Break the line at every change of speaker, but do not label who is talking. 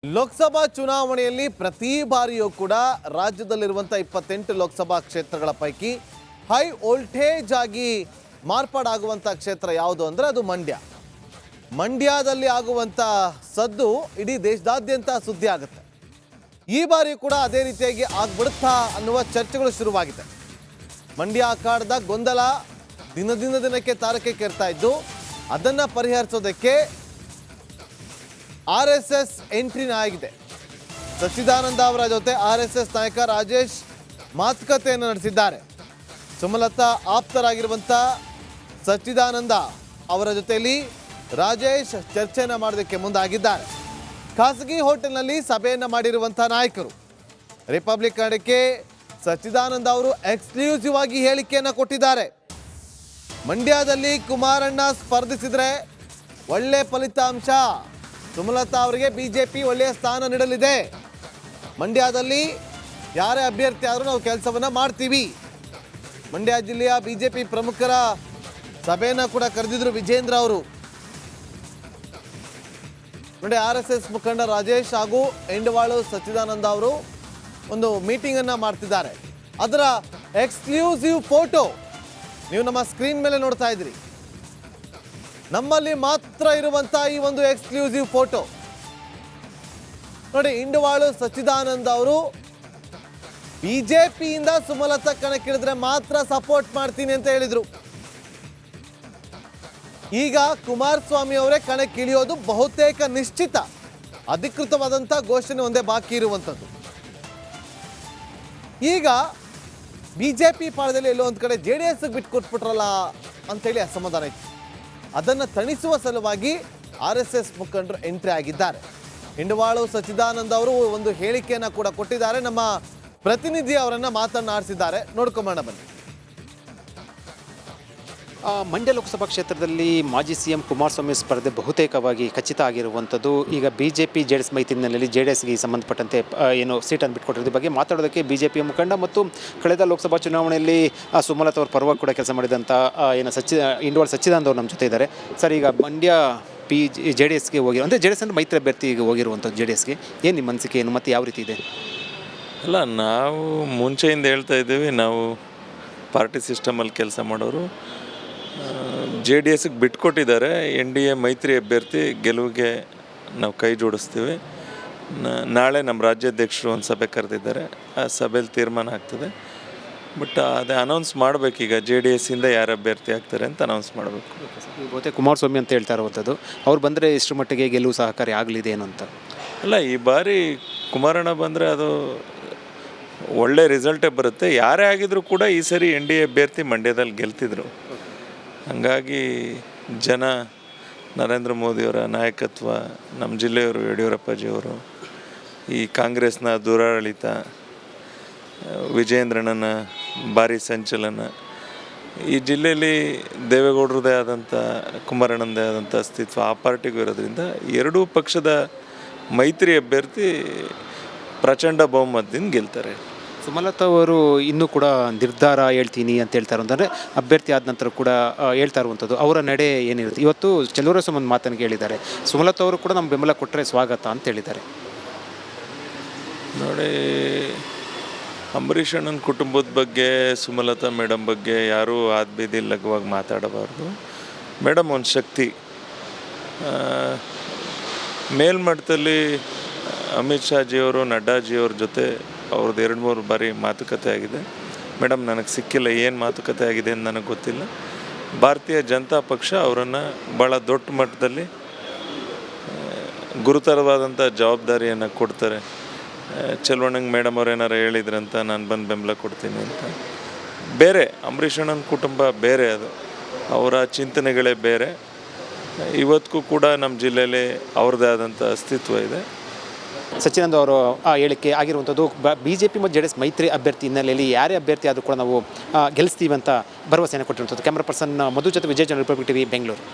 ಲೋಕಸಭಾ ಚುನಾವಣೆಯಲ್ಲಿ ಪ್ರತಿ ಬಾರಿಯೂ ಕೂಡ ರಾಜ್ಯದಲ್ಲಿರುವಂಥ 28 ಲೋಕಸಭಾ ಕ್ಷೇತ್ರಗಳ ಪೈಕಿ ಹೈ ವೋಲ್ಟೇಜ್ ಆಗಿ ಮಾರ್ಪಾಡಾಗುವಂಥ ಕ್ಷೇತ್ರ ಯಾವುದು ಅಂದರೆ ಅದು ಮಂಡ್ಯ. ಮಂಡ್ಯದಲ್ಲಿ ಆಗುವಂಥ ಸದ್ದು ಇಡೀ ದೇಶದಾದ್ಯಂತ ಸುದ್ದಿ ಆಗುತ್ತೆ. ಈ ಬಾರಿ ಕೂಡ ಅದೇ ರೀತಿಯಾಗಿ ಆಗ್ಬಿಡುತ್ತಾ ಅನ್ನುವ ಚರ್ಚೆಗಳು ಶುರುವಾಗಿದೆ. ಮಂಡ್ಯ ಅಖಾಡದ ಗೊಂದಲ ದಿನಕ್ಕೆ ತಾರಕಕ್ಕೇರ್ತಾ ಇದ್ದು ಅದನ್ನು ಪರಿಹರಿಸೋದಕ್ಕೆ RSS ಎಂಟ್ರಿನ ಆಗಿದೆ. ಸಚ್ಚಿದಾನಂದ ಅವರ ಜೊತೆ RSS ನಾಯಕ ರಾಜೇಶ್ ಮಾತುಕತೆಯನ್ನು ನಡೆಸಿದ್ದಾರೆ. ಸುಮಲತಾ ಆಪ್ತರಾಗಿರುವಂಥ ಸಚ್ಚಿದಾನಂದ ಅವರ ಜೊತೆಯಲ್ಲಿ ರಾಜೇಶ್ ಚರ್ಚೆಯನ್ನು ಮಾಡೋದಕ್ಕೆ ಮುಂದಾಗಿದ್ದಾರೆ. ಖಾಸಗಿ ಹೋಟೆಲ್ನಲ್ಲಿ ಸಭೆಯನ್ನು ಮಾಡಿರುವಂಥ ನಾಯಕರು ರಿಪಬ್ಲಿಕ್ ಕನ್ನಡಕ್ಕೆ ಸಚ್ಚಿದಾನಂದ ಅವರು ಎಕ್ಸ್ಕ್ಲೂಸಿವ್ ಆಗಿ ಹೇಳಿಕೆಯನ್ನು ಕೊಟ್ಟಿದ್ದಾರೆ. ಮಂಡ್ಯದಲ್ಲಿ ಕುಮಾರಣ್ಣ ಸ್ಪರ್ಧಿಸಿದರೆ ಒಳ್ಳೆ ಫಲಿತಾಂಶ, ಸುಮಲತಾ ಅವರಿಗೆ ಬಿಜೆಪಿ ಒಳ್ಳೆಯ ಸ್ಥಾನ ನೀಡಲಿದೆ. ಮಂಡ್ಯದಲ್ಲಿ ಯಾರೇ ಅಭ್ಯರ್ಥಿ ಆದರೂ ನಾವು ಕೆಲಸವನ್ನು ಮಾಡ್ತೀವಿ. ಮಂಡ್ಯ ಜಿಲ್ಲೆಯ ಬಿಜೆಪಿ ಪ್ರಮುಖರ ಸಭೆಯನ್ನು ಕೂಡ ಕರೆದಿದ್ರು ವಿಜೇಂದ್ರ ಅವರು. ನೋಡಿ, RSS ಮುಖಂಡ ರಾಜೇಶ್ ಹಾಗೂ ಎಂಡವಾಳು ಸಚ್ಚಿದಾನಂದ ಅವರು ಒಂದು ಮೀಟಿಂಗನ್ನು ಮಾಡ್ತಿದ್ದಾರೆ. ಅದರ ಎಕ್ಸ್ಕ್ಲೂಸಿವ್ ಫೋಟೋ ನೀವು ನಮ್ಮ ಸ್ಕ್ರೀನ್ ಮೇಲೆ ನೋಡ್ತಾ ಇದ್ದೀರಿ. ನಮ್ಮಲ್ಲಿ ಮಾತ್ರ ಇರುವಂಥ ಈ ಒಂದು ಎಕ್ಸ್ಕ್ಲೂಸಿವ್ ಫೋಟೋ ನೋಡಿ. ಇಂಡವಾಳು ಸಚ್ಚಿದಾನಂದ ಅವರು ಬಿಜೆಪಿಯಿಂದ ಸುಮಲತಾ ಕಣಕ್ಕಿಳಿದ್ರೆ ಮಾತ್ರ ಸಪೋರ್ಟ್ ಮಾಡ್ತೀನಿ ಅಂತ ಹೇಳಿದ್ರು. ಈಗ ಕುಮಾರಸ್ವಾಮಿ ಅವರೇ ಕಣಕ್ಕಿಳಿಯೋದು ಬಹುತೇಕ ನಿಶ್ಚಿತ. ಅಧಿಕೃತವಾದಂಥ ಘೋಷಣೆ ಒಂದೇ ಬಾಕಿ ಇರುವಂಥದ್ದು. ಈಗ ಬಿಜೆಪಿ ಪಾಳದಲ್ಲಿ ಎಲ್ಲೋ ಒಂದು ಕಡೆ JDS ಬಿಟ್ಕೊಟ್ಬಿಟ್ರಲ್ಲ ಅಂತೇಳಿ ಅಸಮಾಧಾನ ಇತ್ತು. ಅದನ್ನು ತಣಿಸುವ ಸಲುವಾಗಿ RSS ಮುಖಂಡರು ಎಂಟ್ರಿ ಆಗಿದ್ದಾರೆ. ಇಂಡವಾಳು ಸಚ್ಚಿದಾನಂದ ಅವರು ಒಂದು ಹೇಳಿಕೆಯನ್ನು ಕೂಡ ಕೊಟ್ಟಿದ್ದಾರೆ. ನಮ್ಮ ಪ್ರತಿನಿಧಿ ಅವರನ್ನು ಮಾತನಾಡಿಸಿದ್ದಾರೆ, ನೋಡ್ಕೊಂಬೋಣ ಬನ್ನಿ.
ಮಂಡ್ಯ ಲೋಕಸಭಾ ಕ್ಷೇತ್ರದಲ್ಲಿ ಮಾಜಿ CM ಕುಮಾರಸ್ವಾಮಿ ಸ್ಪರ್ಧೆ ಬಹುತೇಕವಾಗಿ ಖಚಿತ ಆಗಿರುವಂಥದ್ದು. ಈಗ BJP JDS ಮೈತ್ರಿನಲ್ಲಿ JDSಗೆ ಸಂಬಂಧಪಟ್ಟಂತೆ ಏನು ಸೀಟನ್ನು ಬಿಟ್ಕೊಟ್ಟಿರೋದ್ರ ಬಗ್ಗೆ ಮಾತಾಡೋದಕ್ಕೆ BJP ಮುಖಂಡ ಮತ್ತು ಕಳೆದ ಲೋಕಸಭಾ ಚುನಾವಣೆಯಲ್ಲಿ ಸುಮಲತಾ ಅವ್ರ ಪರವಾಗಿ ಕೂಡ ಕೆಲಸ ಮಾಡಿದಂಥ ಏನು ಇಂಡವಾಳು ಸಚ್ಚಿದಾನಂದ ಅವರು ನಮ್ಮ ಜೊತೆ ಇದ್ದಾರೆ. ಸರ್, ಈಗ ಮಂಡ್ಯ JDSಗೆ ಹೋಗಿರೋ ಅಂದರೆ JDS ಅಂದರೆ ಮೈತ್ರಿ ಅಭ್ಯರ್ಥಿಗೆ ಹೋಗಿರುವಂಥದ್ದು JDSಗೆ ಏನು ನಿಮ್ಮ ಅನಿಸಿಕೆ ಏನು ಮತ್ತು ಯಾವ ರೀತಿ ಇದೆ?
ಅಲ್ಲ, ನಾವು ಮುಂಚೆಯಿಂದ ಹೇಳ್ತಾ ಇದ್ದೀವಿ, ನಾವು ಪಾರ್ಟಿ ಸಿಸ್ಟಮಲ್ಲಿ ಕೆಲಸ ಮಾಡೋರು. JDSಗೆ ಬಿಟ್ಕೊಟ್ಟಿದ್ದಾರೆ. NDA ಮೈತ್ರಿ ಅಭ್ಯರ್ಥಿ ಗೆಲುವಿಗೆ ನಾವು ಕೈ ಜೋಡಿಸ್ತೀವಿ. ನಾಳೆ ನಮ್ಮ ರಾಜ್ಯಾಧ್ಯಕ್ಷರು ಒಂದು ಸಭೆ ಕರೆದಿದ್ದಾರೆ. ಆ ಸಭೆಯಲ್ಲಿ ತೀರ್ಮಾನ ಆಗ್ತದೆ. ಬಟ್ ಅದೇ ಅನೌನ್ಸ್ ಮಾಡಬೇಕೀಗ JDSಯಿಂದ ಯಾರು ಅಭ್ಯರ್ಥಿ ಆಗ್ತಾರೆ ಅಂತ ಅನೌನ್ಸ್ ಮಾಡಬೇಕು.
ಬಹುತೇಕ ಕುಮಾರಸ್ವಾಮಿ ಅಂತ ಹೇಳ್ತಾ ಇರುವಂಥದ್ದು. ಅವ್ರು ಬಂದರೆ ಇಷ್ಟರ ಮಟ್ಟಿಗೆ ಗೆಲುವು ಸಹಕಾರಿ ಆಗಲಿದೆ ಏನು ಅಂತ?
ಅಲ್ಲ, ಈ ಬಾರಿ ಕುಮಾರಣ್ಣ ಬಂದರೆ ಅದು ಒಳ್ಳೆ ರಿಸಲ್ಟೇ ಬರುತ್ತೆ. ಯಾರೇ ಆಗಿದ್ರು ಕೂಡ ಈ ಸರಿ NDA ಅಭ್ಯರ್ಥಿ ಮಂಡ್ಯದಲ್ಲಿ ಗೆಲ್ತಿದ್ರು. ಹಾಗಾಗಿ ಜನ ನರೇಂದ್ರ ಮೋದಿಯವರ ನಾಯಕತ್ವ, ನಮ್ಮ ಜಿಲ್ಲೆಯವರು ಯಡಿಯೂರಪ್ಪಾಜಿಯವರು, ಈ ಕಾಂಗ್ರೆಸ್ನ ದುರಾಡಳಿತ, ವಿಜಯೇಂದ್ರಣ್ಣನ ಭಾರಿ ಸಂಚಲನ, ಈ ಜಿಲ್ಲೆಯಲ್ಲಿ ದೇವೇಗೌಡರದೇ ಆದಂಥ ಕುಮಾರಣ್ಣನದೇ ಆದಂಥ ಅಸ್ತಿತ್ವ ಆ ಪಾರ್ಟಿಗೂ ಇರೋದ್ರಿಂದ ಎರಡೂ ಪಕ್ಷದ ಮೈತ್ರಿ ಅಭ್ಯರ್ಥಿ ಪ್ರಚಂಡ ಬಹುಮತದಿಂದ ಗೆಲ್ತಾರೆ.
ಸುಮಲತಾ ಅವರು ಇನ್ನೂ ಕೂಡ ನಿರ್ಧಾರ ಹೇಳ್ತೀನಿ ಅಂತ ಹೇಳ್ತಾರೆ. ಅಂದರೆ ಅಭ್ಯರ್ಥಿ ಆದ ನಂತರ ಕೂಡ ಹೇಳ್ತಾ ಇರುವಂಥದ್ದು ಅವರ ನಡೆ ಏನಿರುತ್ತೆ. ಇವತ್ತು ಚಲುವರಸ್ವಾಮಿ ಒಂದು ಮಾತನ್ನು ಹೇಳಿದ್ದಾರೆ, ಸುಮಲತಾ ಅವರು ಕೂಡ ನಮ್ಮ ಬೆಂಬಲ ಕೊಟ್ಟರೆ ಸ್ವಾಗತ ಅಂತ ಹೇಳಿದ್ದಾರೆ.
ನೋಡಿ, ಅಂಬರೀಷ್ ಅಣ್ಣನ ಕುಟುಂಬದ ಬಗ್ಗೆ, ಸುಮಲತಾ ಮೇಡಮ್ ಬಗ್ಗೆ ಯಾರೂ ಆದ್ಬೀದಿ ಲಘುವಾಗಿ ಮಾತಾಡಬಾರ್ದು. ಮೇಡಮ್ ಒಂದು ಶಕ್ತಿ. ಮೇಲ್ಮಟ್ಟದಲ್ಲಿ ಅಮಿತ್ ಶಾಜಿಯವರು, ನಡ್ಡಾಜಿಯವ್ರ ಜೊತೆ ಅವ್ರದ್ದು 2-3 ಬಾರಿ ಮಾತುಕತೆ ಆಗಿದೆ. ಮೇಡಮ್ ನನಗೆ ಸಿಕ್ಕಿಲ್ಲ, ಏನು ಮಾತುಕತೆ ಆಗಿದೆ ಅಂತ ನನಗೆ ಗೊತ್ತಿಲ್ಲ. ಭಾರತೀಯ ಜನತಾ ಪಕ್ಷ ಅವರನ್ನು ಭಾಳ ದೊಡ್ಡ ಮಟ್ಟದಲ್ಲಿ ಗುರುತರವಾದಂಥ ಜವಾಬ್ದಾರಿಯನ್ನು ಕೊಡ್ತಾರೆ. ಚಲುವಣ್ಣಂಗೆ ಮೇಡಮ್ ಅವ್ರು ಏನಾರು ಹೇಳಿದ್ರಂತ ನಾನು ಬಂದು ಬೆಂಬಲ ಕೊಡ್ತೀನಿ ಅಂತ. ಬೇರೆ ಅಂಬರೀಷ್ ಅಣ್ಣನ ಕುಟುಂಬ ಬೇರೆ, ಅದು ಅವರ ಚಿಂತನೆಗಳೇ ಬೇರೆ. ಇವತ್ತಿಗೂ ಕೂಡ ನಮ್ಮ ಜಿಲ್ಲೆಯಲ್ಲಿ ಅವ್ರದ್ದೇ ಆದಂಥ ಅಸ್ತಿತ್ವ ಇದೆ.
ಸಚ್ಚಿದಾನಂದ ಅವರು ಆ ಹೇಳಿಕೆ ಆಗಿರುವಂಥದ್ದು BJP ಮತ್ತು JDS ಮೈತ್ರಿ ಅಭ್ಯರ್ಥಿ ಹಿನ್ನೆಲೆಯಲ್ಲಿ ಯಾರೇ ಅಭ್ಯರ್ಥಿ ಆದರೂ ಕೂಡ ನಾವು ಗೆಲ್ಲಿಸ್ತೀವಿ ಅಂತ ಭರವಸೆಯನ್ನು ಕೊಟ್ಟಿರುವಂಥದ್ದು. ಕ್ಯಾಮ್ರಾ ಪರ್ಸನ್ ಮಧು ಜೊತೆ ವಿಜಯ್, ರಿಪಬ್ಲಿಕ್ TV, ಬೆಂಗಳೂರು.